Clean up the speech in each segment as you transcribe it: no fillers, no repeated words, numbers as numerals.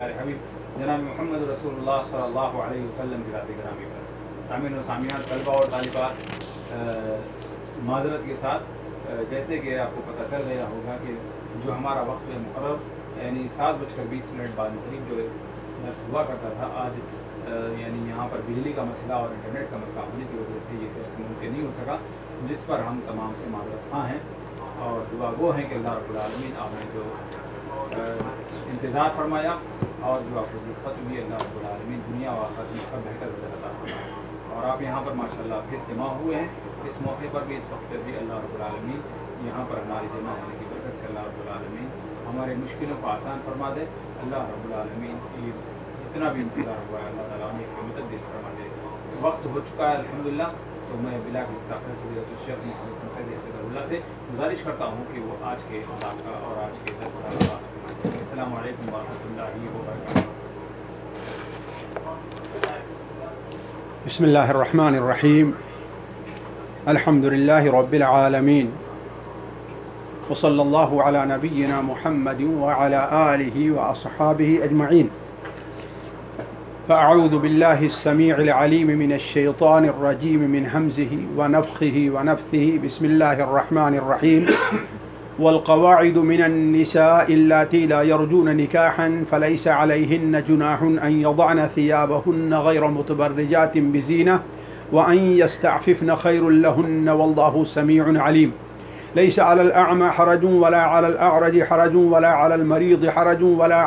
حبیب جناب محمد رسول اللہ صلی اللہ علیہ وسلم کی ذات گرامی پر سامعین و سامعات، طلبہ اور طالبات، معذرت کے ساتھ جیسے کہ آپ کو پتہ چل گیا ہوگا کہ جو ہمارا وقت مقرر یعنی 7:20 بعد قریب جو درس ہوا کرتا تھا، آج یعنی یہاں پر بجلی کا مسئلہ اور انٹرنیٹ کا مسئلہ ہونے کی وجہ سے یہ درس ممکن نہیں ہو سکا، جس پر ہم تمام سے معذرت خواہ ہیں اور دعا گو ہیں کہ اللہ رب العالمین آپ نے جو انتظار فرمایا اور جو آپ کو دقت ہوئی، اللہ رب العالمین دنیا و آخرت میں سب بہتر عطا فرمائے۔ اور آپ یہاں پر ماشاءاللہ پھر جمع ہوئے ہیں، اس موقع پر بھی، اس وقت پر بھی اللہ رب العالمین یہاں پر ہماری جمع ہونے کی برکت سے اللہ رب العالمین ہمارے مشکلوں کو آسان فرما دے۔ اللہ رب العالمین کی جتنا بھی انتظار ہوا ہے اللہ تعالیٰ نے مدد دل فرما دے۔ وقت ہو چکا ہے الحمدللہ، تو میں بلا گفتاخر فضیلت الشیخ محمد اللہ سے گزارش کرتا ہوں کہ وہ آج کے خطاب کا اور آج کے درس کا آغاز کریں۔ السلام علیکم ورحمۃ اللہ وبرکاتہ۔ بسم اللہ الرحمن الرحیم، الحمد للہ رب العالمین، وصلی اللہ علی نبینا محمد وعلی آلہ واصحابہ اجمعین۔ فاعوذ باللہ السمیع العلیم من الشیطان الرجیم من حمزہ ونفخہ ونفثہ، بسم اللہ الرحمن الرحیم۔ والقواعد من النساء اللاتي لا يرجون نكاحا فليس عليهن جناح أن يضعن ثيابهن غير متبرجات بزينة وأن يستعففن خير لهن والله سميع عليم۔ ليس على الأعمى حرج ولا على الأعرج حرج ولا على المريض حرج ولا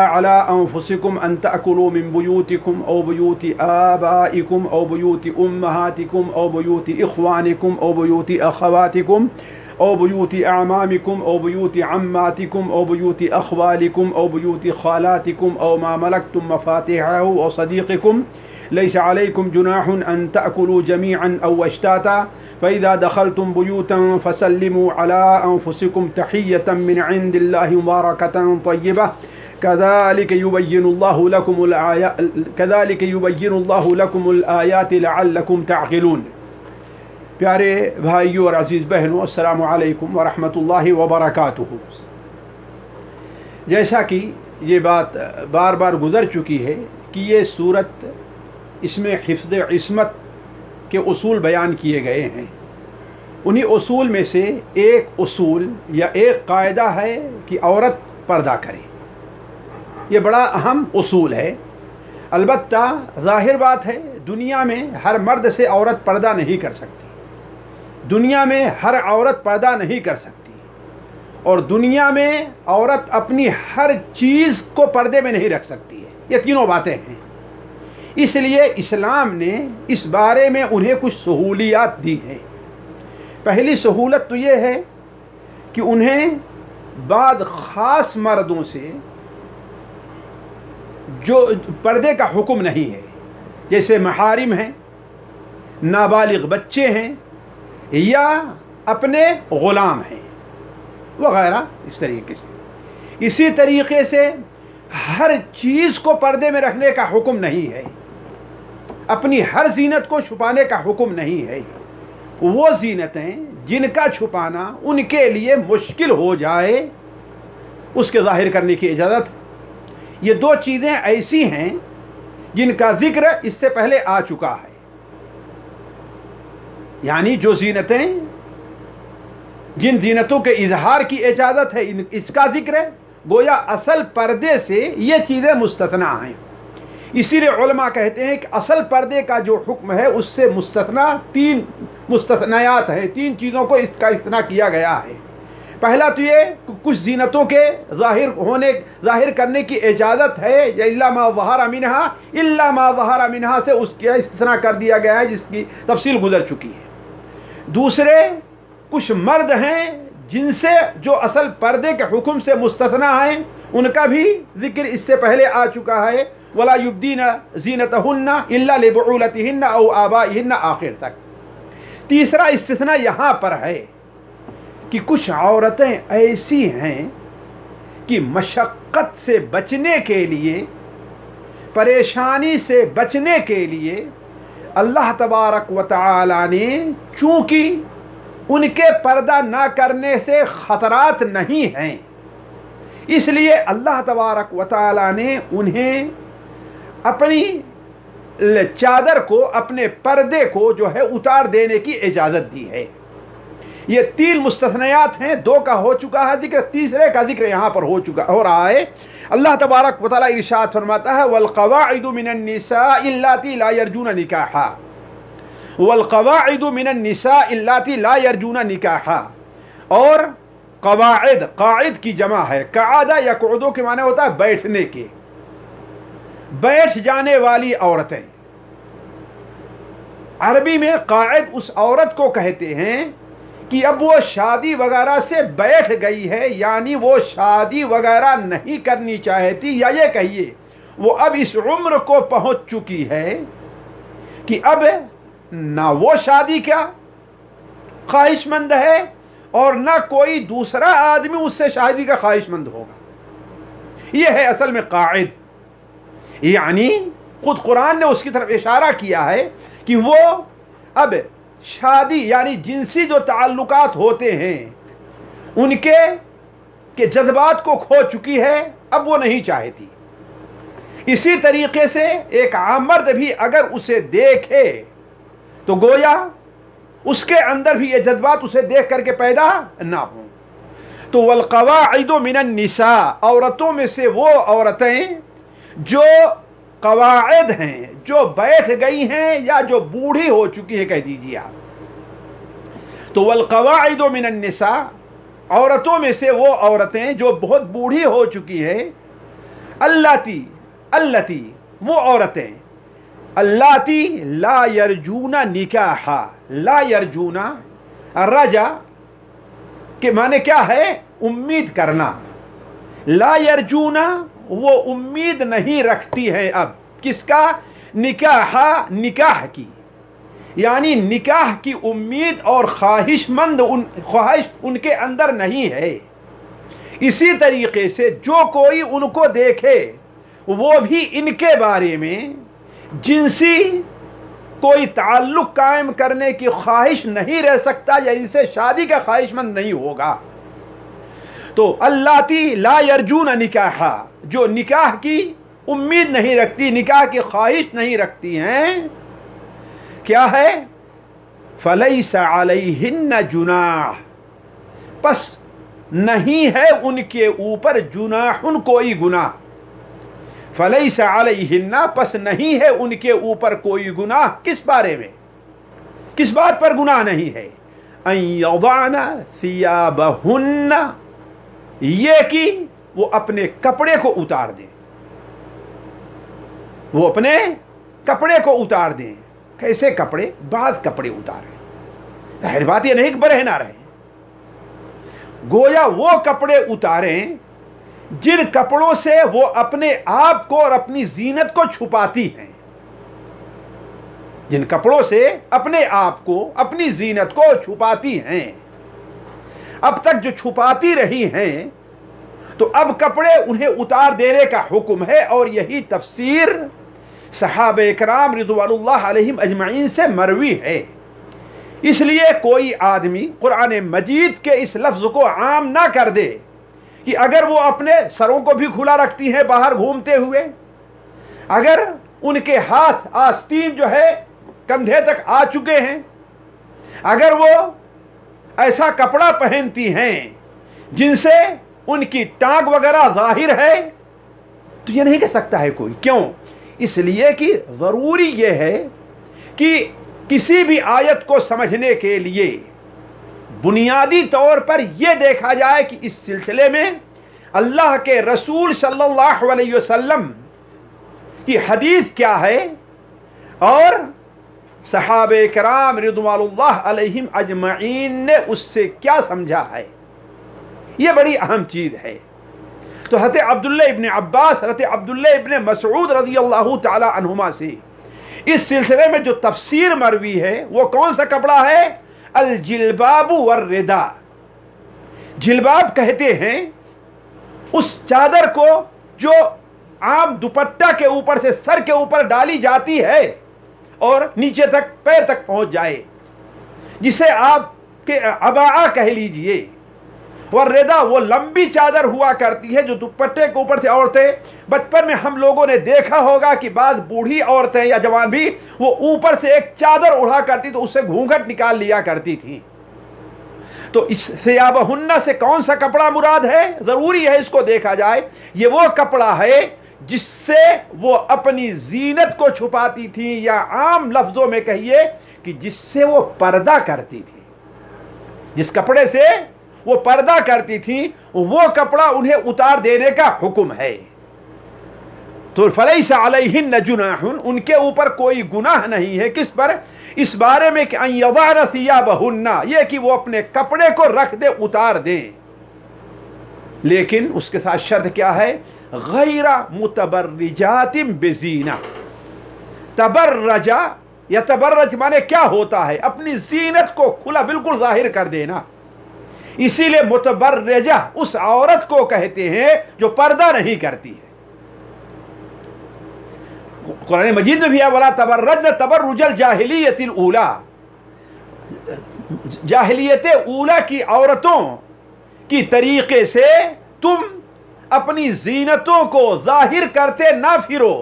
على أنفسكم أن تأكلوا من بيوتكم أو بيوت آبائكم أو بيوت أمهاتكم أو بيوت إخوانكم أو بيوت أخواتكم أو بيوت أعمامكم أو بيوت عماتكم أو بيوت أخوالكم أو بيوت خالاتكم أو ما ملكتم مفاتيحه أو صديقكم، ليس عليكم جناح أن تأكلوا جميعا أو أشتاتا، فإذا دخلتم بيوتا فسلموا على أنفسكم تحية من عند الله مباركة طيبة، كذلك يبين الله لكم الآيات لعلكم تعقلون۔ پیارے بھائیوں اور عزیز بہنوں، السلام علیکم ورحمۃ اللہ وبرکاتہ۔ جیسا کہ یہ بات بار بار گزر چکی ہے کہ یہ صورت، اس میں حفظ عصمت کے اصول بیان کیے گئے ہیں۔ انہی اصول میں سے ایک اصول یا ایک قاعدہ ہے کہ عورت پردہ کرے۔ یہ بڑا اہم اصول ہے۔ البتہ ظاہر بات ہے، دنیا میں ہر مرد سے عورت پردہ نہیں کر سکتی، دنیا میں ہر عورت پردہ نہیں کر سکتی، اور دنیا میں عورت اپنی ہر چیز کو پردے میں نہیں رکھ سکتی ہے۔ یہ تینوں باتیں ہیں۔ اس لیے اسلام نے اس بارے میں انہیں کچھ سہولیات دی ہیں۔ پہلی سہولت تو یہ ہے کہ انہیں بعض خاص مردوں سے جو پردے کا حکم نہیں ہے، جیسے محارم ہیں، نابالغ بچے ہیں، یا اپنے غلام ہیں وغیرہ، اس طریقے سے۔ اسی طریقے سے ہر چیز کو پردے میں رکھنے کا حکم نہیں ہے، اپنی ہر زینت کو چھپانے کا حکم نہیں ہے۔ وہ زینتیں جن کا چھپانا ان کے لیے مشکل ہو جائے، اس کے ظاہر کرنے کی اجازت۔ یہ دو چیزیں ایسی ہیں جن کا ذکر اس سے پہلے آ چکا ہے، یعنی جو زینتیں، جن زینتوں کے اظہار کی اجازت ہے، اس کا ذکر ہے، گویا اصل پردے سے یہ چیزیں مستثنا ہیں۔ اسی لیے علماء کہتے ہیں کہ اصل پردے کا جو حکم ہے اس سے مستثنا تین مستثنیات ہیں، تین چیزوں کو اس کا استثناء کیا گیا ہے۔ پہلا تو یہ کہ کچھ زینتوں کے ظاہر کرنے کی اجازت ہے، یا الا ما ظہر منہا سے اس کا استثناء کر دیا گیا ہے، جس کی تفصیل گزر چکی ہے۔ دوسرے کچھ مرد ہیں جن سے جو اصل پردے کے حکم سے مستثنا ہیں، ان کا بھی ذکر اس سے پہلے آ چکا ہے، ولا یبدین زینتہن الا لبعولتہن او آبائہن، آخر تک۔ تیسرا استثناء یہاں پر ہے کہ کچھ عورتیں ایسی ہیں کہ مشقت سے بچنے کے لیے، پریشانی سے بچنے کے لیے اللہ تبارک و تعالی نے، چونکہ ان کے پردہ نہ کرنے سے خطرات نہیں ہیں، اس لیے اللہ تبارک و تعالی نے انہیں اپنی چادر کو، اپنے پردے کو جو ہے اتار دینے کی اجازت دی ہے۔ یہ 3 مستثنیات ہیں، 2 کا ہو چکا ہے ذکر، تیسرے کا ذکر یہاں پر ہو رہا ہے۔ اللہ تبارک و تعالی ارشاد فرماتا ہے والقواعد من النساء اللاتی لا یرجون نکاحا، والقواعد من النساء اللاتی لا یرجون نکاحا، اور قواعد، قاعد کی جمع ہے، قعدہ یقعدو کے معنی ہوتا ہے بیٹھنے کے، بیٹھ جانے والی عورتیں۔ عربی میں قاعد اس عورت کو کہتے ہیں کہ اب وہ شادی وغیرہ سے بیٹھ گئی ہے، یعنی وہ شادی وغیرہ نہیں کرنی چاہتی، یا یہ کہیے وہ اب اس عمر کو پہنچ چکی ہے کہ اب نہ وہ شادی کا خواہش مند ہے اور نہ کوئی دوسرا آدمی اس سے شادی کا خواہش مند ہوگا۔ یہ ہے اصل میں قاعد، یعنی خود قرآن نے اس کی طرف اشارہ کیا ہے کہ وہ اب شادی یعنی جنسی جو تعلقات ہوتے ہیں ان کے جذبات کو کھو چکی ہے، اب وہ نہیں چاہتی۔ اسی طریقے سے ایک عام مرد بھی اگر اسے دیکھے تو گویا اس کے اندر بھی یہ جذبات اسے دیکھ کر کے پیدا نہ ہوں۔ تو والقواعد من النساء، عورتوں میں سے وہ عورتیں جو قواعد ہیں، جو بیٹھ گئی ہیں یا جو بوڑھی ہو چکی ہیں، کہہ دیجیے آپ۔ تو والقواعد من النساء، عورتوں میں سے وہ عورتیں جو بہت بوڑھی ہو چکی ہے، اللاتی وہ عورتیں، اللاتی لا یرجون نکاحا، لا یرجون، رجا کہ معنی کیا ہے؟ امید کرنا۔ لا یرجون، وہ امید نہیں رکھتی ہے اب کس کا؟ نکاحا، نکاح کی، یعنی نکاح کی امید اور خواہش ان کے اندر نہیں ہے۔ اسی طریقے سے جو کوئی ان کو دیکھے وہ بھی ان کے بارے میں جنسی کوئی تعلق قائم کرنے کی خواہش نہیں رہ سکتا، یا ان سے شادی کا خواہش مند نہیں ہوگا۔ تو اللاتی لا یرجون نکاحا، جو نکاح کی امید نہیں رکھتی، نکاح کی خواہش نہیں رکھتی ہیں، کیا ہے؟ فلیس علیہن جناح، پس نہیں ہے ان کے اوپر جناح، کوئی گناہ۔ فلیس علیہن، پس نہیں ہے ان کے اوپر کوئی گناہ، کس بارے میں؟ کس بات پر گناہ نہیں ہے؟ ان یضعن ثیابہن، یہ کہ وہ اپنے کپڑے کو اتار دیں، وہ اپنے کپڑے کو اتار دیں۔ کیسے کپڑے؟ بعض کپڑے اتاریں، ظاہر بات یہ نہیں کہ برہنہ رہیں، گویا وہ کپڑے اتاریں جن کپڑوں سے وہ اپنے آپ کو اور اپنی زینت کو چھپاتی ہیں، جن کپڑوں سے اپنے آپ کو، اپنی زینت کو چھپاتی ہیں۔ اب تک جو چھپاتی رہی ہیں تو اب کپڑے انہیں اتار دینے کا حکم ہے، اور یہی تفسیر صحابہ کرام رضوان اللہ علیہم اجمعین سے مروی ہے۔ اس لیے کوئی آدمی قرآن مجید کے اس لفظ کو عام نہ کر دے کہ اگر وہ اپنے سروں کو بھی کھلا رکھتی ہیں باہر گھومتے ہوئے، اگر ان کے ہاتھ آستین جو ہے کندھے تک آ چکے ہیں، اگر وہ ایسا کپڑا پہنتی ہیں جن سے ان کی ٹانگ وغیرہ ظاہر ہے، تو یہ نہیں کہہ سکتا ہے کوئی۔ کیوں؟ اس لیے کہ ضروری یہ ہے کہ کسی بھی آیت کو سمجھنے کے لیے بنیادی طور پر یہ دیکھا جائے کہ اس سلسلے میں اللہ کے رسول صلی اللہ علیہ وسلم کی حدیث کیا ہے اور صحابہ کرام رضوان اللہ علیہم اجمعین نے اس سے کیا سمجھا ہے۔ یہ بڑی اہم چیز ہے۔ تو حضرت عبداللہ ابن عباس، حضرت عبداللہ ابن مسعود رضی اللہ تعالی عنہما سے اس سلسلے میں جو تفسیر مروی ہے وہ کون سا کپڑا ہے؟ الجلباب والرداء۔ جلباب کہتے ہیں اس چادر کو جو عام دوپٹہ کے اوپر سے سر کے اوپر ڈالی جاتی ہے اور نیچے تک پیر تک پہنچ جائے، جسے آپ کے عباء کہہ لیجئے۔ والردا وہ لمبی چادر ہوا کرتی ہے جو دوپٹے کے اوپر سے عورتیں، بچپن میں ہم لوگوں نے دیکھا ہوگا کہ بعض بوڑھی عورتیں یا جوان بھی وہ اوپر سے ایک چادر اڑا کرتی تو اس سے گھونگھٹ نکال لیا کرتی تھی. تو اس ثیابہن سے کون سا کپڑا مراد ہے؟ ضروری ہے اس کو دیکھا جائے. یہ وہ کپڑا ہے جس سے وہ اپنی زینت کو چھپاتی تھی، یا عام لفظوں میں کہیے کہ جس سے وہ پردہ کرتی تھی. جس کپڑے سے وہ پردہ کرتی تھی وہ کپڑا انہیں اتار دینے کا حکم ہے. تو فلیس علیہن جناح، ان کے اوپر کوئی گناہ نہیں ہے. کس پر؟ اس بارے میں کہ ان یضعن ثیابہن، یہ کہ وہ اپنے کپڑے کو رکھ دے، اتار دیں. لیکن اس کے ساتھ شرط کیا ہے؟ غیر متبرجات بزینہ. تبرجا یا تبرج مانے کیا ہوتا ہے؟ اپنی زینت کو کھلا بالکل ظاہر کر دینا. اسی لیے متبرجہ اس عورت کو کہتے ہیں جو پردہ نہیں کرتی ہے. قرآن مجید میں بھی ہے وَلَا تَبَرَّجْنَ تَبَرُّجَ الْجَاهِلِيَّةِ الْأُولَى، جاہلیت اولا کی عورتوں کی طریقے سے تم اپنی زینتوں کو ظاہر کرتے نہ پھرو.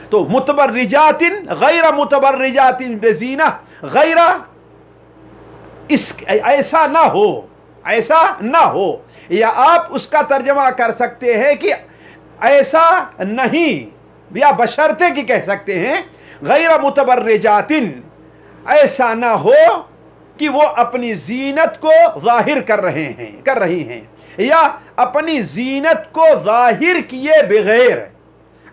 تو متبرجات غیر متبرجات بزینہ، غیر ایسا نہ ہو، ایسا نہ ہو. یا آپ اس کا ترجمہ کر سکتے ہیں کہ ایسا نہیں، یا بشرطے کی کہہ سکتے ہیں غیر متبرجات، ایسا نہ ہو کہ وہ اپنی زینت کو ظاہر کر رہی ہیں، یا اپنی زینت کو ظاہر کیے بغیر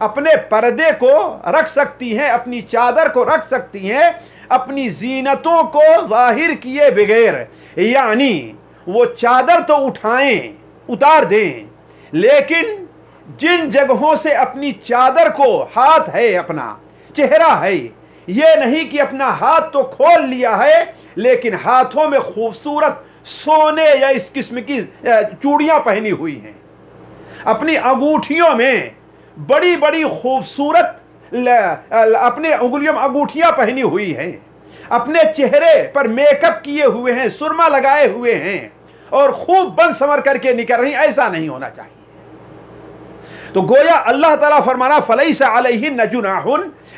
اپنے پردے کو رکھ سکتی ہیں، اپنی چادر کو رکھ سکتی ہیں اپنی زینتوں کو ظاہر کیے بغیر. یعنی وہ چادر تو اٹھائیں، اتار دیں، لیکن جن جگہوں سے اپنی چادر کو، ہاتھ ہے، اپنا چہرہ ہے، یہ نہیں کہ اپنا ہاتھ تو کھول لیا ہے لیکن ہاتھوں میں خوبصورت سونے یا اس قسم کی چوڑیاں پہنی ہوئی ہیں، اپنی انگوٹھیوں میں بڑی بڑی خوبصورت اپنے انگلیوں میں انگوٹھیاں پہنی ہوئی ہیں، اپنے چہرے پر میک اپ کیے ہوئے ہیں، سرما لگائے ہوئے ہیں اور خوب بن سنور کر کے نکل رہی، ایسا نہیں ہونا چاہیے. تو گویا اللہ تعالیٰ فرمانا فلیس علیہن جناح،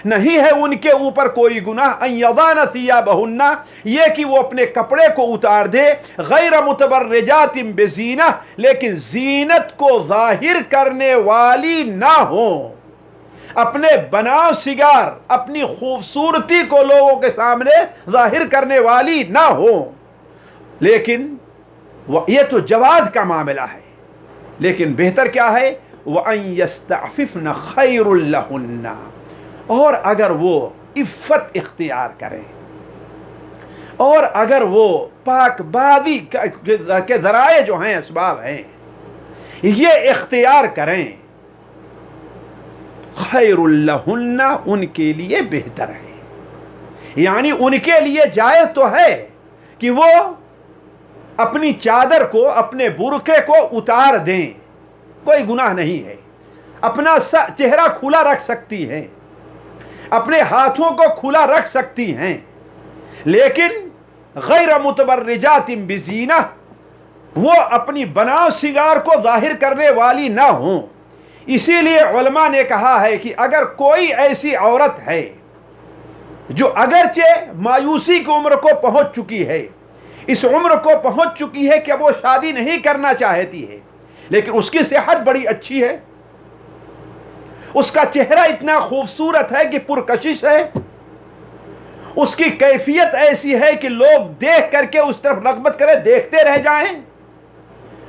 نہیں ہے ان کے اوپر کوئی گناہ، ان یضعن ثیابہن، یہ کہ وہ اپنے کپڑے کو اتار دے، غیر متبرجات بزینہ، لیکن زینت کو ظاہر کرنے والی نہ ہوں، اپنے بناؤ سگار، اپنی خوبصورتی کو لوگوں کے سامنے ظاہر کرنے والی نہ ہوں. لیکن یہ تو جواز کا معاملہ ہے، لیکن بہتر کیا ہے؟ وَأَن يَسْتَعْفِفْنَ خَيْرٌ لَهُنَّ، اور اگر وہ عفت اختیار کریں، اور اگر وہ پاک بازی کے ذرائع جو ہیں، اسباب ہیں، یہ اختیار کریں، خیر لہن، ان کے لیے بہتر ہے. یعنی ان کے لیے جائز تو ہے کہ وہ اپنی چادر کو، اپنے برقعے کو اتار دیں، کوئی گناہ نہیں ہے. اپنا چہرہ کھلا رکھ سکتی ہیں، اپنے ہاتھوں کو کھلا رکھ سکتی ہیں، لیکن غیر متبرجات بزینہ، وہ اپنی بناؤ سگار کو ظاہر کرنے والی نہ ہوں. اسی لیے علماء نے کہا ہے کہ اگر کوئی ایسی عورت ہے جو اگرچہ مایوسی کی عمر کو پہنچ چکی ہے، اس عمر کو پہنچ چکی ہے کہ وہ شادی نہیں کرنا چاہتی ہے، لیکن اس کی صحت بڑی اچھی ہے، اس کا چہرہ اتنا خوبصورت ہے کہ پرکشش ہے، اس کی کیفیت ایسی ہے کہ لوگ دیکھ کر کے اس طرف رغبت کرے، دیکھتے رہ جائیں،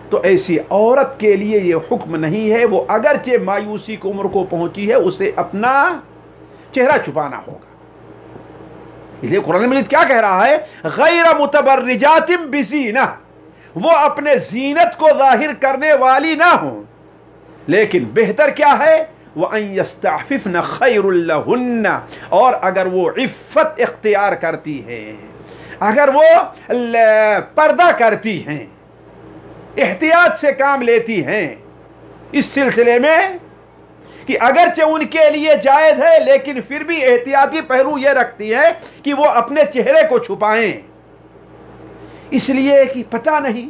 تو ایسی عورت کے لیے یہ حکم نہیں ہے. وہ اگرچہ مایوسی کی عمر کو پہنچی ہے، اسے اپنا چہرہ چھپانا ہوگا. اس لیے قرآن مجید کیا کہہ رہا ہے؟ غیر متبرجات بزینہ، وہ اپنے زینت کو ظاہر کرنے والی نہ ہوں، لیکن بہتر کیا ہے؟ وَأَن يَسْتَعْفِفْنَ خَيْرٌ لَهُنَّ، اور اگر وہ عفت اختیار کرتی ہے، اگر وہ پردہ کرتی ہیں، احتیاط سے کام لیتی ہیں اس سلسلے میں کہ اگرچہ ان کے لیے جائز ہے لیکن پھر بھی احتیاطی پہلو یہ رکھتی ہے کہ وہ اپنے چہرے کو چھپائیں، اس لیے کہ پتہ نہیں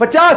50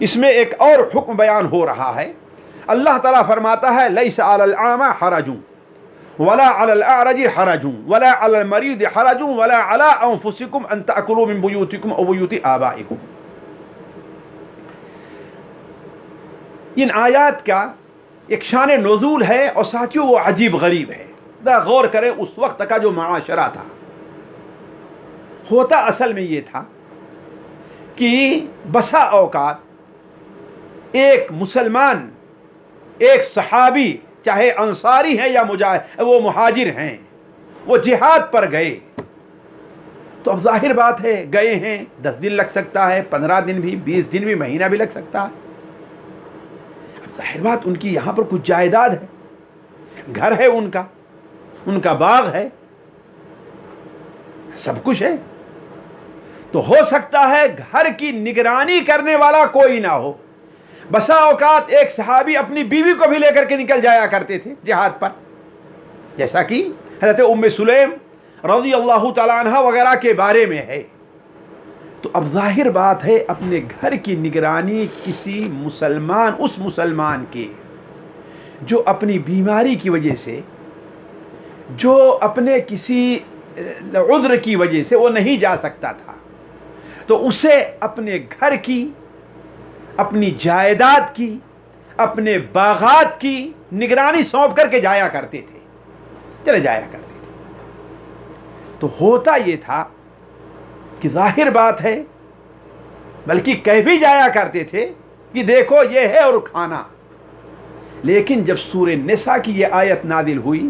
اس میں ایک اور حکم بیان ہو رہا ہے. اللہ تعالیٰ فرماتا ہے لیس علی الاعمى حرج ولا علی الاعرج حرج ولا علی المریض حرج ولا علی انفسکم ان تأکلوا من بیوتکم او بیوت آبائکم. ان آیات کا ایک شان نزول ہے اور ساتھیوں وہ عجیب غریب ہے. ذرا غور کریں اس وقت کا جو معاشرہ تھا. ہوتا اصل میں یہ تھا کہ بسا اوقات ایک مسلمان، ایک صحابی، چاہے انصاری ہیں یا وہ مہاجر ہیں، وہ جہاد پر گئے تو اب ظاہر بات ہے گئے ہیں 10 دن لگ سکتا ہے، 15 دن بھی، 20 دن بھی، مہینہ بھی لگ سکتا ہے. اب ظاہر بات ان کی یہاں پر کچھ جائیداد ہے، گھر ہے ان کا باغ ہے، سب کچھ ہے. تو ہو سکتا ہے گھر کی نگرانی کرنے والا کوئی نہ ہو. بسا اوقات ایک صحابی اپنی بیوی کو بھی لے کر کے نکل جایا کرتے تھے جہاد پر، جیسا کہ حضرت ام سلیم رضی اللہ تعالیٰ عنہ وغیرہ کے بارے میں ہے. تو اب ظاہر بات ہے اپنے گھر کی نگرانی کسی مسلمان، اس مسلمان کے جو اپنی بیماری کی وجہ سے، جو اپنے کسی عذر کی وجہ سے وہ نہیں جا سکتا تھا، تو اسے اپنے گھر کی، اپنی جائیداد کی، اپنے باغات کی نگرانی سونپ کر کے جایا کرتے تھے، چلے جایا کرتے تھے. تو ہوتا یہ تھا کہ ظاہر بات ہے، بلکہ کہہ بھی جایا کرتے تھے کہ دیکھو یہ ہے اور کھانا. لیکن جب سورہ نساء کی یہ آیت نازل ہوئی،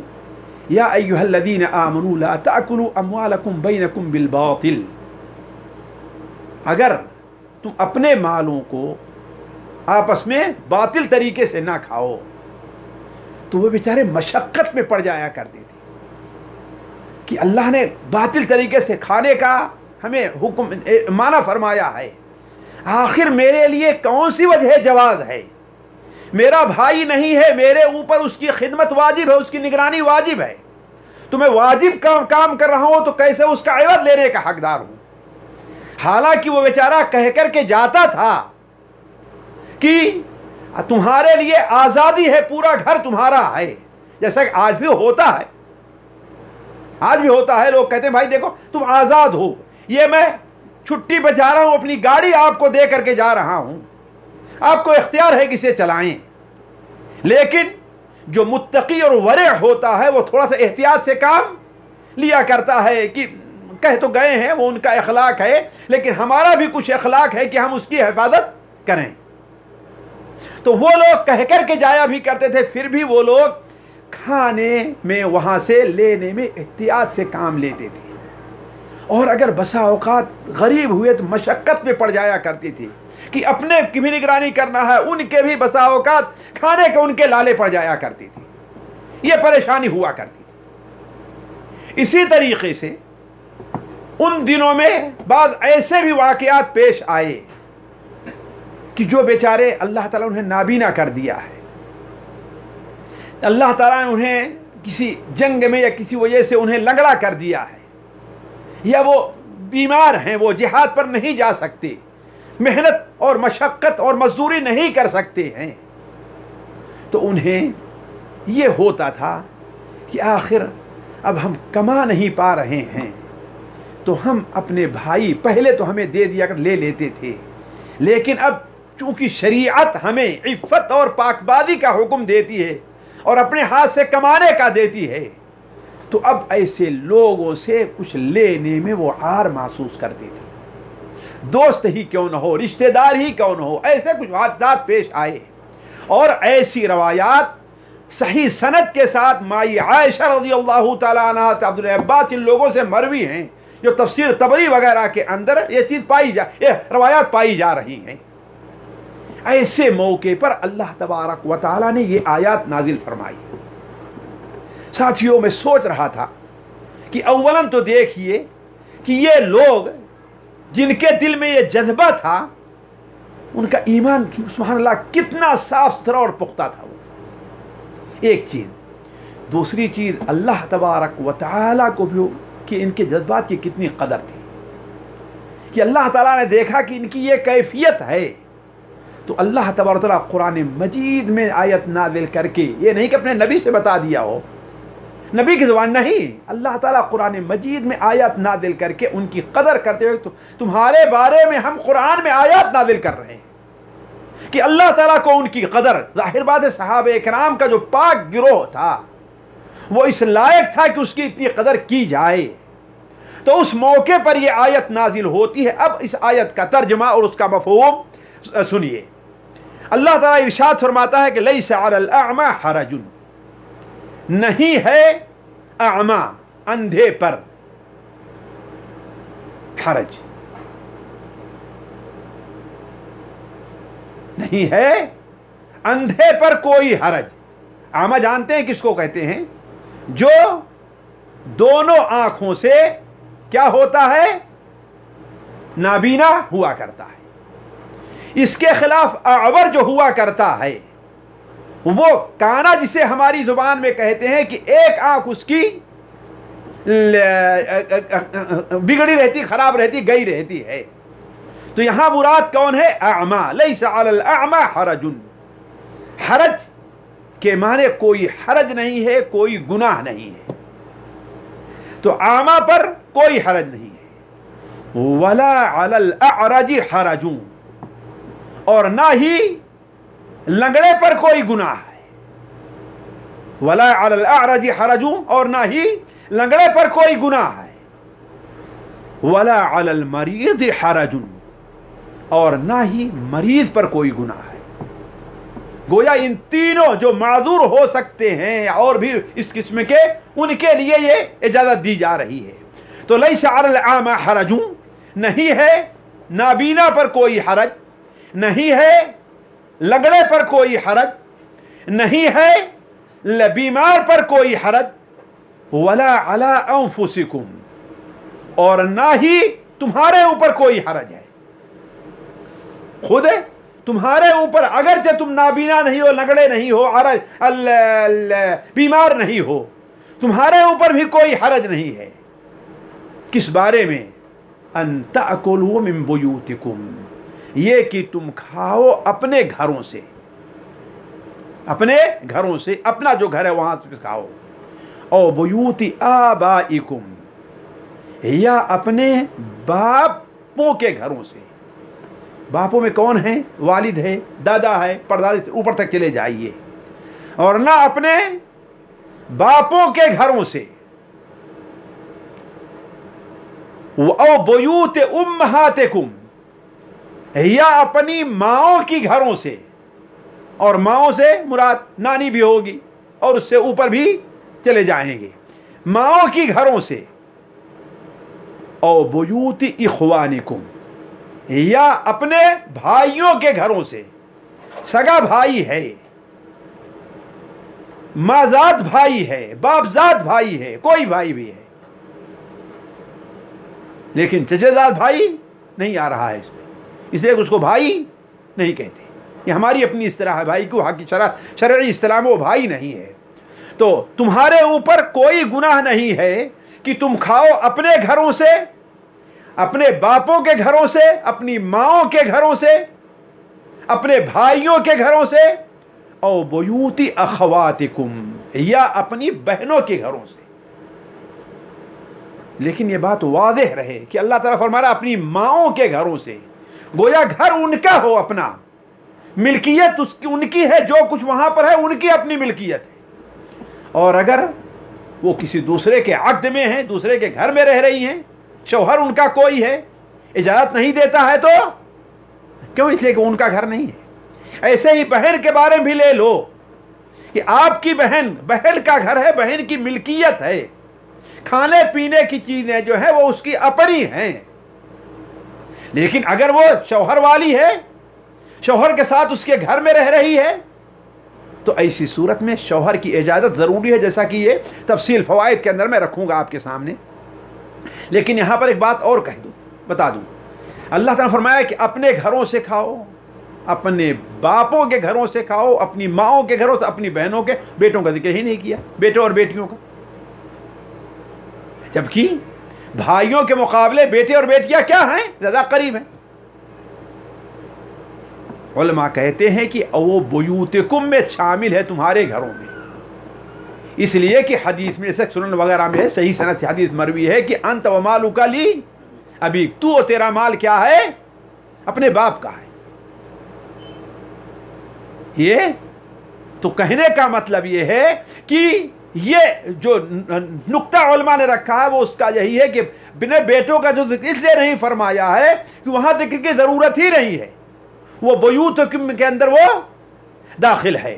یا ایھا الذین آمنوا لا تأکلوا اموالکم بینکم بالباطل، اگر تم اپنے مالوں کو آپس میں باطل طریقے سے نہ کھاؤ، تو وہ بیچارے مشقت میں پڑ جایا کرتے تھے کہ اللہ نے باطل طریقے سے کھانے کا ہمیں حکم مانا فرمایا ہے. آخر میرے لیے کون سی وجہ جواز ہے؟ میرا بھائی نہیں ہے، میرے اوپر اس کی خدمت واجب ہے، اس کی نگرانی واجب ہے. تو میں واجب کام کر رہا ہوں تو کیسے اس کا عوض لینے کا حقدار ہوں؟ حالانکہ وہ بیچارہ کہہ کر کے جاتا تھا کہ تمہارے لیے آزادی ہے، پورا گھر تمہارا ہے، جیسا کہ آج بھی ہوتا ہے. آج بھی ہوتا ہے، لوگ کہتے ہیں بھائی دیکھو تم آزاد ہو، یہ میں چھٹی پہ جا رہا ہوں، اپنی گاڑی آپ کو دے کر کے جا رہا ہوں، آپ کو اختیار ہے کہ اسے چلائیں. لیکن جو متقی اور ورع ہوتا ہے وہ تھوڑا سا احتیاط سے کام لیا کرتا ہے کہ کہہ تو گئے ہیں، وہ ان کا اخلاق ہے، لیکن ہمارا بھی کچھ اخلاق ہے کہ ہم اس کی حفاظت کریں. تو وہ لوگ کہہ کر کے جایا بھی کرتے تھے، پھر بھی وہ لوگ کھانے میں وہاں سے لینے میں احتیاط سے کام لیتے تھے. اور اگر بسا اوقات غریب ہوئے تو مشقت میں پڑ جایا کرتی تھی کہ اپنے کی بھی نگرانی کرنا ہے، ان کے بھی بسا اوقات کھانے کے ان کے لالے پڑ جایا کرتی تھی. یہ پریشانی ہوا کرتی تھی. اسی طریقے سے ان دنوں میں بعض ایسے بھی واقعات پیش آئے کہ جو بیچارے اللہ تعالیٰ انہیں نابینا کر دیا ہے، اللہ تعالیٰ نے انہیں کسی جنگ میں یا کسی وجہ سے انہیں لنگڑا کر دیا ہے، یا وہ بیمار ہیں، وہ جہاد پر نہیں جا سکتے، محنت اور مشقت اور مزدوری نہیں کر سکتے ہیں. تو انہیں یہ ہوتا تھا کہ آخر اب ہم کما نہیں پا رہے ہیں تو ہم اپنے بھائی، پہلے تو ہمیں دے دیا کر لے لیتے تھے، لیکن اب چونکہ شریعت ہمیں عفت اور پاکبازی کا حکم دیتی ہے اور اپنے ہاتھ سے کمانے کا دیتی ہے، تو اب ایسے لوگوں سے کچھ لینے میں وہ عار محسوس کرتے تھے. دوست ہی کیوں نہ ہو، رشتہ دار ہی کیوں نہ ہو، ایسے کچھ حادثات پیش آئے. اور ایسی روایات صحیح سند کے ساتھ مائی عائشہ رضی اللہ تعالیٰ عنہ، عبد العباس، ان لوگوں سے مروی ہیں جو تفسیر طبری وغیرہ کے اندر یہ چیز یہ روایات پائی جا رہی ہیں. ایسے موقع پر اللہ تبارک و تعالیٰ نے یہ آیات نازل فرمائی. ساتھیوں، میں سوچ رہا تھا کہ اولاً تو دیکھیے کہ یہ لوگ جن کے دل میں یہ جذبہ تھا، ان کا ایمان سبحان اللہ کتنا صاف ستھرا اور پختہ تھا. وہ ایک چیز. دوسری چیز، اللہ تبارک و تعالیٰ کو بھی کہ ان کے جذبات کی کتنی قدر تھی کہ اللہ تعالیٰ نے دیکھا کہ ان کی یہ کیفیت ہے تو اللہ تبارک و تعالیٰ قرآن مجید میں آیت نازل کر کے، یہ نہیں کہ اپنے نبی سے بتا دیا ہو، نبی کی زبان نہیں، اللہ تعالیٰ قرآن مجید میں آیات نازل کر کے ان کی قدر کرتے ہوئے تو تمہارے بارے میں ہم قرآن میں آیات نازل کر رہے ہیں کہ اللہ تعالیٰ کو ان کی قدر. ظاہر بات ہے صحابہ اکرام کا جو پاک گروہ تھا وہ اس لائق تھا کہ اس کی اتنی قدر کی جائے، تو اس موقع پر یہ آیت نازل ہوتی ہے. اب اس آیت کا ترجمہ اور اس کا مفہوم سنیے. اللہ تعالیٰ ارشاد فرماتا ہے کہ لیس علی الاعمى حرج، نہیں ہے اعمى اندھے پر حرج، نہیں ہے اندھے پر کوئی حرج. اعمى جانتے ہیں کس کو کہتے ہیں؟ جو دونوں آنکھوں سے کیا ہوتا ہے؟ نابینا ہوا کرتا ہے. اس کے خلاف اعور جو ہوا کرتا ہے وہ کانا، جسے ہماری زبان میں کہتے ہیں کہ ایک آنکھ اس کی بگڑی رہتی، خراب رہتی، گئی رہتی ہے. تو یہاں مراد کون ہے؟ اعمى. لیس علی الاعمى حرج، حرج کے معنی کوئی حرج نہیں ہے، کوئی گناہ نہیں ہے. تو اعمى پر کوئی حرج نہیں ہے. ولا علی الاعرج حرج، اور نہ ہی لنگڑے پر کوئی گناہ ہے. ولا علی الاعرج حرج، اور نہ ہی لنگڑے پر کوئی گناہ ہے. ولا علی المریض حرج، اور نہ ہی مریض پر کوئی گناہ ہے. گویا ان تینوں جو معذور ہو سکتے ہیں اور بھی اس قسم کے، ان کے لیے یہ اجازت دی جا رہی ہے. تو لیس علی الاعمى حرج، نہیں ہے نابینا پر کوئی حرج، نہیں ہے لنگڑے پر کوئی حرج، نہیں ہے بیمار پر کوئی حرج. ولا علی انفسکم، اور نہ ہی تمہارے اوپر کوئی حرج ہے. خود تمہارے اوپر اگرچہ تم نابینا نہیں ہو، لنگڑے نہیں ہو، بیمار نہیں ہو، تمہارے اوپر بھی کوئی حرج نہیں ہے. کس بارے میں؟ ان تأکلوا من بیوتکم، یہ کہ تم کھاؤ اپنے گھروں سے، اپنے گھروں سے، اپنا جو گھر ہے وہاں سے کھاؤ. او بیوت آبائکم، یا اپنے باپوں کے گھروں سے. باپوں میں کون ہیں؟ والد ہے، دادا ہے، پردادا، اوپر تک چلے جائیے. اور نہ اپنے باپوں کے گھروں سے. او بیوت امہاتکم، یا اپنی ماؤں کی گھروں سے. اور ماؤں سے مراد نانی بھی ہوگی اور اس سے اوپر بھی چلے جائیں گے. ماؤں کی گھروں سے. او بیوت اخوانکم، یا اپنے بھائیوں کے گھروں سے. سگا بھائی ہے، ماں-زاد بھائی ہے، باپ-زاد بھائی ہے، کوئی بھائی بھی ہے، لیکن چچا-زاد بھائی نہیں آ رہا ہے اس میں، اس لیے اس کو بھائی نہیں کہتے. یہ ہماری اپنی اصطلاح ہے، بھائی کو حق کی شرعی اصطلاح میں وہ بھائی نہیں ہے. تو تمہارے اوپر کوئی گناہ نہیں ہے کہ تم کھاؤ اپنے گھروں سے، اپنے باپوں کے گھروں سے، اپنی ماؤں کے گھروں سے، اپنے بھائیوں کے گھروں سے. او بیوت اخواتکم، یا اپنی بہنوں کے گھروں سے. لیکن یہ بات واضح رہے کہ اللہ تعالیٰ فرما رہا اپنی ماؤں کے گھروں سے. گویا گھر ان کا ہو، اپنا ملکیت ان کی ہے، جو کچھ وہاں پر ہے ان کی اپنی ملکیت ہے. اور اگر وہ کسی دوسرے کے عقد میں ہیں، دوسرے کے گھر میں رہ رہی ہیں، شوہر ان کا کوئی ہے، اجازت نہیں دیتا ہے، تو کیوں؟ اس لیے کہ ان کا گھر نہیں ہے. ایسے ہی بہن کے بارے میں بھی لے لو کہ آپ کی بہن، بہن کا گھر ہے، بہن کی ملکیت ہے. کھانے پینے کی چیزیں جو ہے وہ اس کی اپنی ہیں. لیکن اگر وہ شوہر والی ہے، شوہر کے ساتھ اس کے گھر میں رہ رہی ہے، تو ایسی صورت میں شوہر کی اجازت ضروری ہے، جیسا کہ یہ تفصیل فوائد کے اندر میں رکھوں گا آپ کے سامنے. لیکن یہاں پر ایک بات اور بتا دوں. اللہ تعالیٰ نے فرمایا کہ اپنے گھروں سے کھاؤ، اپنے باپوں کے گھروں سے کھاؤ، اپنی ماؤں کے گھروں سے، اپنی بہنوں کے، بیٹوں کا ذکر ہی نہیں کیا، بیٹوں اور بیٹیوں کا. جبکہ بھائیوں کے مقابلے بیٹے اور بیٹیاں کیا ہیں؟ زیادہ قریب ہیں. علماء کہتے ہیں کہ او بیوتکم میں شامل ہے تمہارے گھروں میں، اس لیے کہ حدیث میں سے سنن وغیرہ میں ہے، صحیح سند سے حدیث مروی ہے کہ انت و مالک لی ابیک، تو اور تیرا مال کیا ہے؟ اپنے باپ کا ہے۔ یہ تو کہنے کا مطلب یہ ہے کہ یہ جو نقطہ علماء نے رکھا ہے وہ اس کا یہی ہے کہ بنا بیٹوں کا جو ذکر اس لیے نہیں فرمایا ہے کہ وہاں ذکر کی ضرورت ہی نہیں ہے، وہ بیوتکم کے اندر وہ داخل ہے۔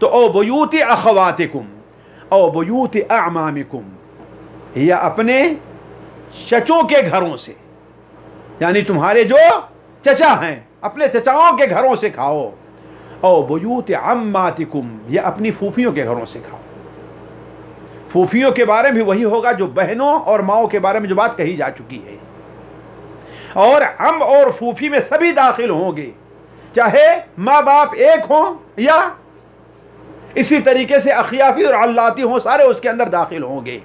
تو او بیوت اخواتکم او بیوت اعمامکم، یا اپنے چچوں کے گھروں سے، یعنی تمہارے جو چچا ہیں اپنے چچاؤں کے گھروں سے کھاؤ، او بیوت عماتکم، یا اپنی پھوپھیوں کے گھروں سے کھاؤ۔ پھوپھیوں کے بارے میں وہی ہوگا جو بہنوں اور ماؤں کے بارے میں جو بات کہی جا چکی ہے، اور عم اور پھوپھی میں سبھی داخل ہوں گے، چاہے ماں باپ ایک ہوں یا اسی طریقے سے اخیافی اور علاتی ہوں، سارے اس کے اندر داخل ہوں گے۔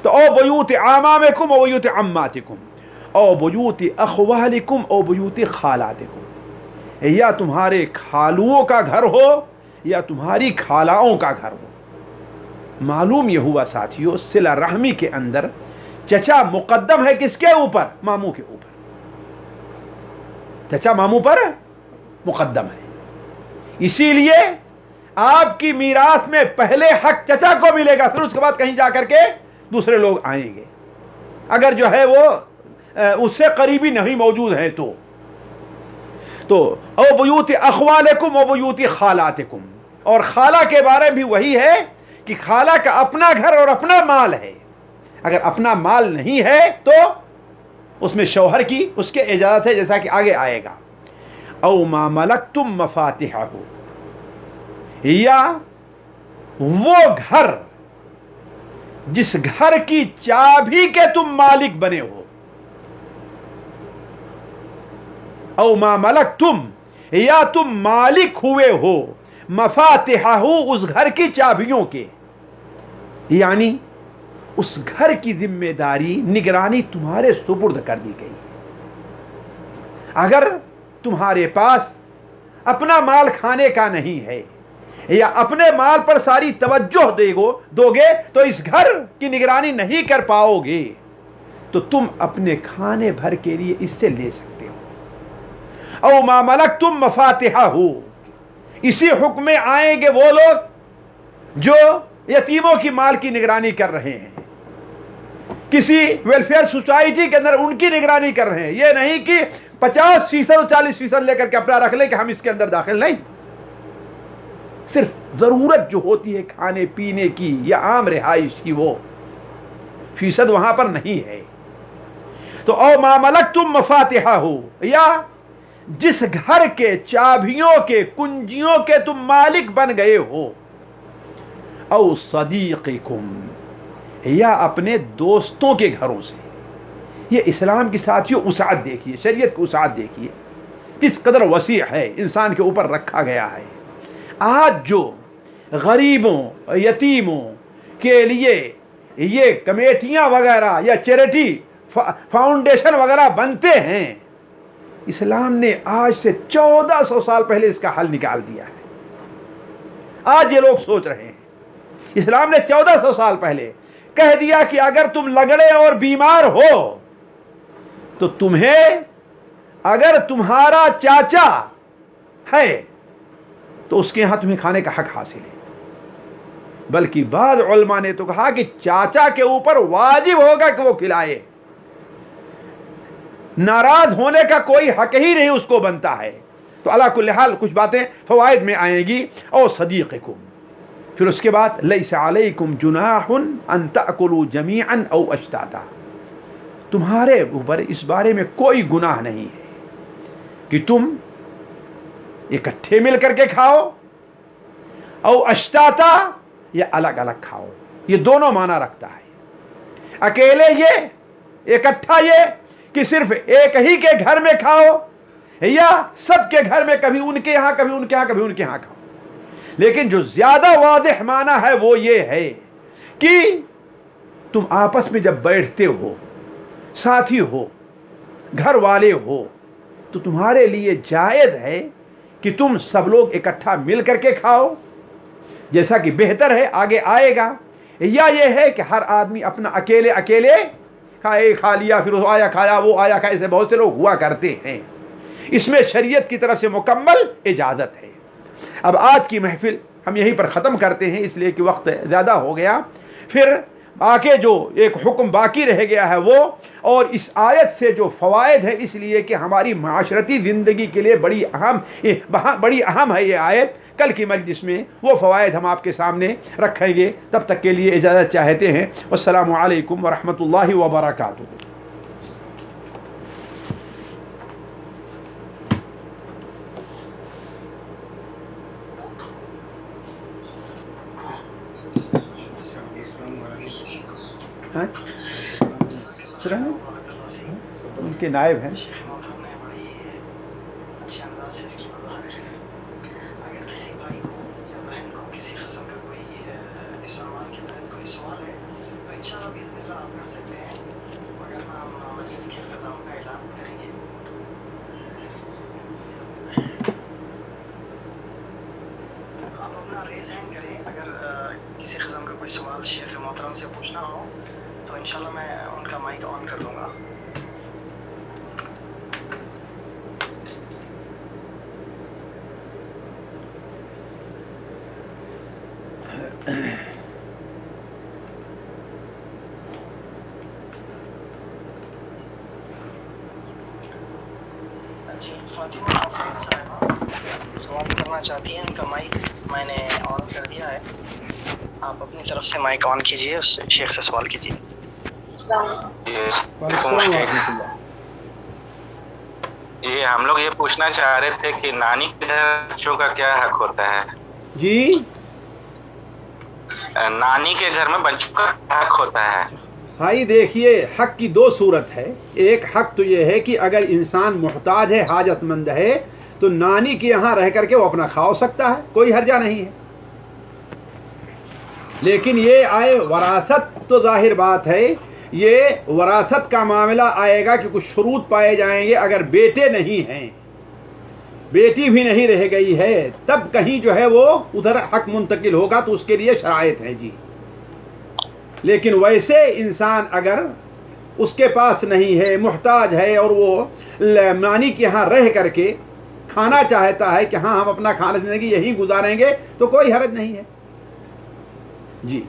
تو او بیوت اعمامکم او بیوت عماتکم او بیوت اخوالکم او بیوت خالاتکم، یا تمہارے خالوؤں کا گھر ہو یا تمہاری خالاؤں کا گھر ہو۔ معلوم یہ ہوا ساتھیوں، صلہ رحمی کے اندر چچا مقدم ہے کس کے اوپر؟ ماموں کے اوپر۔ چچا ماموں پر مقدم ہے، اسی لیے آپ کی میراث میں پہلے حق چچا کو ملے گا، پھر اس کے بعد کہیں جا کر کے دوسرے لوگ آئیں گے، اگر جو ہے وہ اس سے قریبی نہیں موجود ہیں تو او بیوت اخوالکم او بیوت خالاتکم، اور خالہ کے بارے بھی وہی ہے کہ خالہ کا اپنا گھر اور اپنا مال ہے، اگر اپنا مال نہیں ہے تو اس میں شوہر کی اس کے اجازت ہے، جیسا کہ آگے آئے گا۔ او ما ملکتم مفاتحہ، یا وہ گھر جس گھر کی چابی کے تم مالک بنے ہو، او ما ملکتم، یا تم مالک ہوئے ہو مفاتحہ، اس گھر کی چابیوں کے، یعنی اس گھر کی ذمہ داری نگرانی تمہارے سپرد کر دی گئی۔ اگر تمہارے پاس اپنا مال کھانے کا نہیں ہے یا اپنے مال پر ساری توجہ دو گے تو اس گھر کی نگرانی نہیں کر پاؤ گے، تو تم اپنے کھانے بھر کے لیے اس سے لے سکتے ہو۔ او ما ملکتم مفاتحہ، اسی حکم میں آئیں گے وہ لوگ جو یتیموں کی مال کی نگرانی کر رہے ہیں، کسی ویلفیئر سوسائٹی کے اندر ان کی نگرانی کر رہے ہیں، یہ نہیں کہ 50% 40% لے کر کے اپنا رکھ لیں کہ ہم اس کے اندر داخل نہیں، صرف ضرورت جو ہوتی ہے کھانے پینے کی یا عام رہائش کی وہ فیصد وہاں پر نہیں ہے۔ تو او ما ملکتم مفاتحہ، یا جس گھر کے چابیوں کے کنجیوں کے تم مالک بن گئے ہو، او صدیقکم، یا اپنے دوستوں کے گھروں سے۔ یہ اسلام کی ساتھیوں وسعت دیکھیے، شریعت کی وسعت دیکھیے کس قدر وسیع ہے، انسان کے اوپر رکھا گیا ہے۔ آج جو غریبوں یتیموں کے لیے یہ کمیٹیاں وغیرہ یا چیریٹی فاؤنڈیشن وغیرہ بنتے ہیں، اسلام نے آج سے 1400 سال پہلے اس کا حل نکال دیا ہے۔ آج یہ لوگ سوچ رہے ہیں، اسلام نے 1400 سال پہلے کہہ دیا کہ اگر تم لنگڑے اور بیمار ہو تو تمہیں، اگر تمہارا چاچا ہے تو اس کے ہاں تمہیں کھانے کا حق حاصل ہے۔ بلکہ بعض علماء نے تو کہا کہ چاچا کے اوپر واجب ہوگا کہ وہ کھلائے، ناراض ہونے کا کوئی حق ہی نہیں اس کو بنتا ہے۔ تو علی کل حال کچھ باتیں فوائد میں آئیں گی۔ او صدیقکم، پھر اس کے بعد لیس علیکم جناح ان تأکلوا جمیعا او اشتاتا، تمہارے اوپر اس بارے میں کوئی گناہ نہیں ہے کہ تم اکٹھے مل کر کے کھاؤ، او اشتاتا، یا الگ الگ کھاؤ۔ یہ دونوں معنی رکھتا ہے، اکیلے یہ، اکٹھا یہ کہ صرف ایک ہی کے گھر میں کھاؤ، یا سب کے گھر میں کبھی ان کے یہاں کبھی ان کے یہاں کبھی ان کے یہاں کھاؤ۔ لیکن جو زیادہ واضح معنی ہے وہ یہ ہے کہ تم آپس میں جب بیٹھتے ہو، ساتھی ہو، گھر والے ہو، تو تمہارے لیے جائز ہے کہ تم سب لوگ اکٹھا مل کر کے کھاؤ جیسا کہ بہتر ہے آگے آئے گا، یا یہ ہے کہ ہر آدمی اپنا اکیلے اکیلے کھائے، کھا لیا پھر وہ آیا کھایا وہ آیا کھایا، ایسے بہت سے لوگ ہوا کرتے ہیں۔ اس میں شریعت کی طرف سے مکمل اجازت ہے۔ اب آج کی محفل ہم یہیں پر ختم کرتے ہیں، اس لیے کہ وقت زیادہ ہو گیا۔ پھر آگے جو ایک حکم باقی رہ گیا ہے وہ، اور اس آیت سے جو فوائد ہے، اس لیے کہ ہماری معاشرتی زندگی کے لیے بڑی اہم ہے یہ آیت، کل کی مجلس میں وہ فوائد ہم آپ کے سامنے رکھیں گے۔ تب تک کے لیے اجازت چاہتے ہیں۔ والسلام علیکم ورحمۃ اللہ وبرکاتہ۔ ان کے نائب ہیں۔ اچھے انداز سے اس کی وضاحت ہے۔ اگر کسی بھائی کو یا بہن کو کسی قسم کا کوئی اس عنوان کے تحت کوئی سوال ہے تو انشاءاللہ باذن اللہ آپ کر سکتے ہیں، مگر ہم مجلس کے اختتام کا اعلان کریں گے۔ آپ اپنا ریز ہینڈ کریں اگر کسی قسم کا کوئی سوال شیخ محترم سے پوچھنا ہو تو انشاءاللہ میں ان کا مائک آن کر دوں گا۔ جی فاطمہ صاحبہ سوال کرنا چاہتی ہیں، ان کا مائک میں نے آن کر دیا ہے، آپ اپنی طرف سے مائک آن کیجئے، اس شیخ سے سوال کیجئے۔ یہ ہم لوگ یہ پوچھنا چاہ رہے تھے کہ نانی کے گھر بچوں کا کیا حق ہوتا ہے؟ جی نانی کے گھر میں بچوں کا حق ہوتا ہے؟ بھائی دیکھیے، حق کی دو صورت ہے۔ ایک حق تو یہ ہے کہ اگر انسان محتاج ہے، حاجت مند ہے، تو نانی کے یہاں رہ کر کے وہ اپنا کھا سکتا ہے، کوئی حرجہ نہیں ہے۔ لیکن یہ آئے وراثت تو ظاہر بات ہے، یہ وراثت کا معاملہ آئے گا کہ کچھ شروط پائے جائیں گے۔ اگر بیٹے نہیں ہیں، بیٹی بھی نہیں رہ گئی ہے، تب کہیں جو ہے وہ ادھر حق منتقل ہوگا تو اس کے لیے شرائط ہیں جی۔ لیکن ویسے انسان اگر اس کے پاس نہیں ہے، محتاج ہے، اور وہ نانی کے یہاں رہ کر کے کھانا چاہتا ہے کہ ہاں ہم اپنا کھانا زندگی یہیں گزاریں گے، تو کوئی حرج نہیں ہے جی۔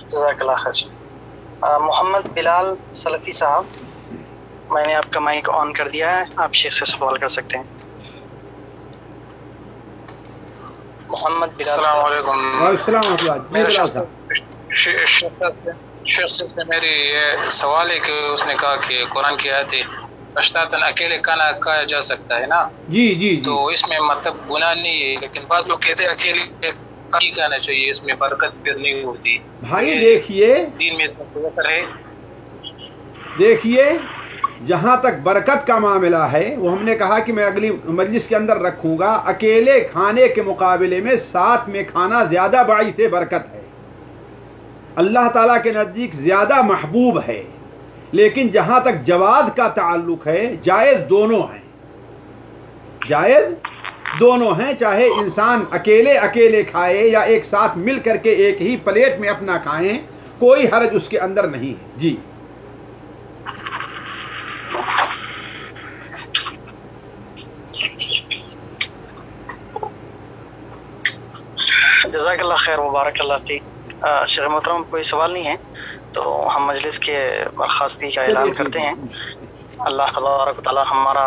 جزاک اللہ خیر۔ محمد بلال سلفی صاحب، میں نے آپ کا مائک آن کر دیا ہے، آپ شیخ سے سوال کر سکتے ہیں۔ محمد بلال۔ السلام علیکم۔ السلام علیکم۔ میرے شیخ سے میری یہ سوال ہے کہ اس نے کہا کہ قرآن کی آیت اشتاتن اکیلے کھانا کھایا جا سکتا ہے نا؟ جی جی تو اس میں مطلب گناہ نہیں ہے، لیکن بعض لوگ کہتے ہیں اکیلے نہیں کھانا چاہیے، اس میں برکت پھر نہیں ہوتی۔ بھائی دیکھیے، دین میں ہے۔ دیکھیے جہاں تک برکت کا معاملہ ہے، وہ ہم نے کہا کہ میں اگلی مجلس کے اندر رکھوں گا۔ اکیلے کھانے کے مقابلے میں ساتھ میں کھانا زیادہ باعث برکت ہے، اللہ تعالیٰ کے نزدیک زیادہ محبوب ہے۔ لیکن جہاں تک جواز کا تعلق ہے، جائز دونوں ہیں، جائز دونوں ہیں، چاہے انسان اکیلے اکیلے کھائے یا ایک ساتھ مل کر کے ایک ہی پلیٹ میں اپنا کھائیں، کوئی حرج اس کے اندر نہیں ہے جی۔ جزاک اللہ خیر، مبارک اللہ فیک۔ شیخ محترم کوئی سوال نہیں ہے تو ہم مجلس کے برخاستگی کا اعلان کرتے ہیں۔ اللہ تبارک و تعالی ہمارا